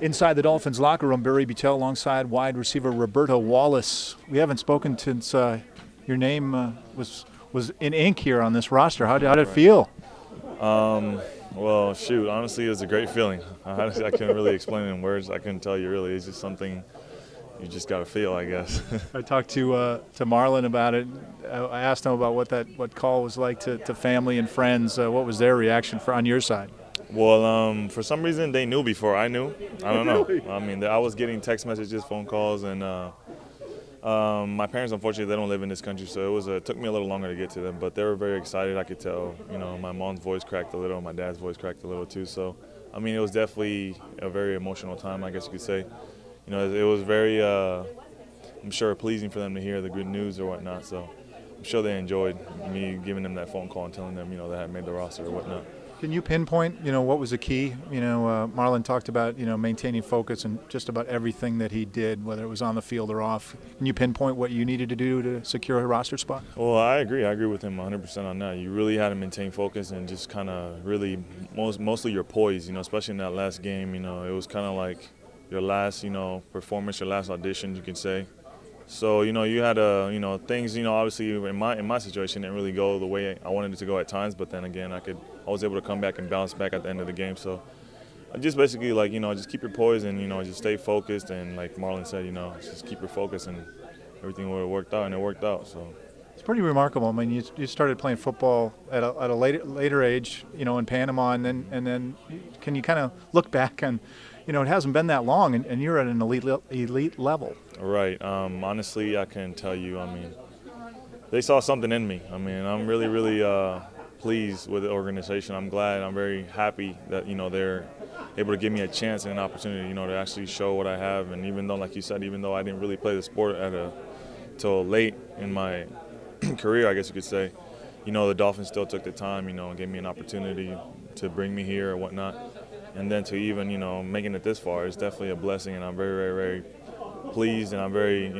Inside the Dolphins locker room, Barry Buttel alongside wide receiver Roberto Wallace. We haven't spoken since your name was in ink here on this roster. How did it feel? Well, shoot, honestly, it was a great feeling. I couldn't really explain it in words. I couldn't tell you really. It's just something you just got to feel, I guess. I talked to Marlon about it. I asked him about what call was like to family and friends. What was their reaction on your side? Well, for some reason they knew before I knew. I don't know. Really? I mean, I was getting text messages, phone calls, and my parents, unfortunately, they don't live in this country, so it took me a little longer to get to them. But they were very excited. I could tell. You know, my mom's voice cracked a little, my dad's voice cracked a little too. So, I mean, it was definitely a very emotional time, I guess you could say. You know, it was very, I'm sure, pleasing for them to hear the good news or whatnot. So, I'm sure they enjoyed me giving them that phone call and telling them, you know, that I had made the roster or whatnot. Can you pinpoint, what was the key? Marlon talked about, maintaining focus and just about everything that he did, whether it was on the field or off. Can you pinpoint what you needed to do to secure a roster spot? Well, I agree. I agree with him 100% on that. You really had to maintain focus and just kind of really mostly your poise, especially in that last game. It was kind of like your last, performance, your last audition, you could say. So, you had things, obviously in my situation didn't really go the way I wanted it to go at times, but then again, I was able to come back and bounce back at the end of the game. So I just basically just keep your poise and, just stay focused, and like Marlon said, just keep your focus, and everything would have worked out, and it worked out. So it's pretty remarkable. I mean, you started playing football at a later age, in Panama, and then can you kind of look back and, it hasn't been that long, and you're at an elite level. Right. Honestly, I can tell you, I mean, they saw something in me. I mean, I'm really, really pleased with the organization. I'm glad. I'm very happy that, they're able to give me a chance and an opportunity, to actually show what I have. And even though, like you said, even though I didn't really play the sport till late in my career, I guess you could say, the Dolphins still took the time, and gave me an opportunity to bring me here or whatnot. And then to even, making it this far is definitely a blessing, and I'm very, very, very pleased, and I'm very,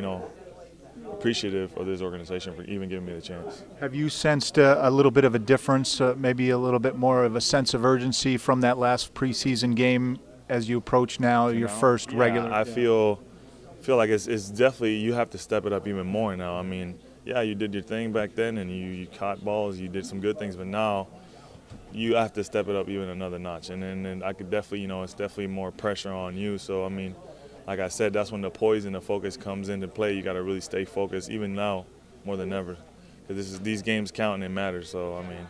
appreciative of this organization for even giving me the chance. Have you sensed a little bit of a difference, maybe a little bit more of a sense of urgency from that last preseason game as you approach now your first regular? I feel like it's definitely, you have to step it up even more now. I mean, yeah, you did your thing back then, and you caught balls, you did some good things, but now you have to step it up even another notch. And then I could definitely, it's definitely more pressure on you. So, I mean, like I said, that's when the poise and the focus comes into play. You got to really stay focused, even now, more than ever. Because these games count and it matters. So, I mean,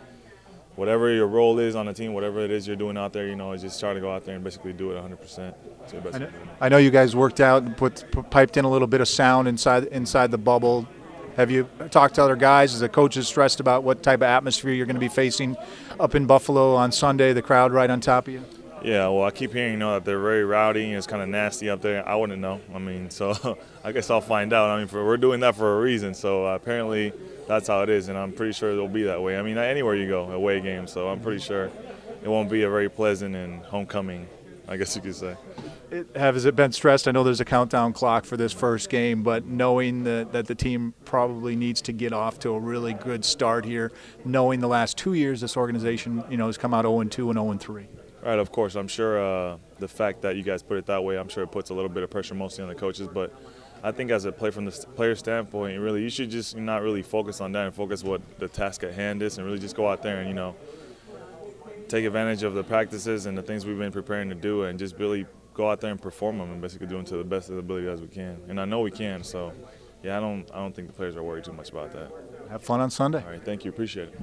whatever your role is on the team, whatever it is you're doing out there, just try to go out there and basically do it 100%. I know you guys worked out and piped in a little bit of sound inside the bubble. Have you talked to other guys? Is the coaches stressed about what type of atmosphere you're going to be facing up in Buffalo on Sunday, the crowd right on top of you? Yeah, well, I keep hearing, that they're very rowdy and it's kind of nasty up there. I wouldn't know. I mean, so I guess I'll find out. I mean, we're doing that for a reason. So apparently that's how it is, and I'm pretty sure it'll be that way. I mean, anywhere you go, away game. So I'm pretty sure it won't be a very pleasant and homecoming, I guess you could say. Has it been stressed? I know there's a countdown clock for this first game, but knowing that the team probably needs to get off to a really good start here, knowing the last 2 years this organization, has come out 0-2 and 0-3. Right, of course. I'm sure the fact that you guys put it that way, I'm sure it puts a little bit of pressure mostly on the coaches. But I think as a from the player standpoint, really, you should just not really focus on that and focus what the task at hand is, and really just go out there and, take advantage of the practices and the things we've been preparing to do, and just really go out there and perform them and basically do them to the best of the ability as we can. And I know we can, so yeah, I don't think the players are worried too much about that. Have fun on Sunday. All right, thank you, appreciate it.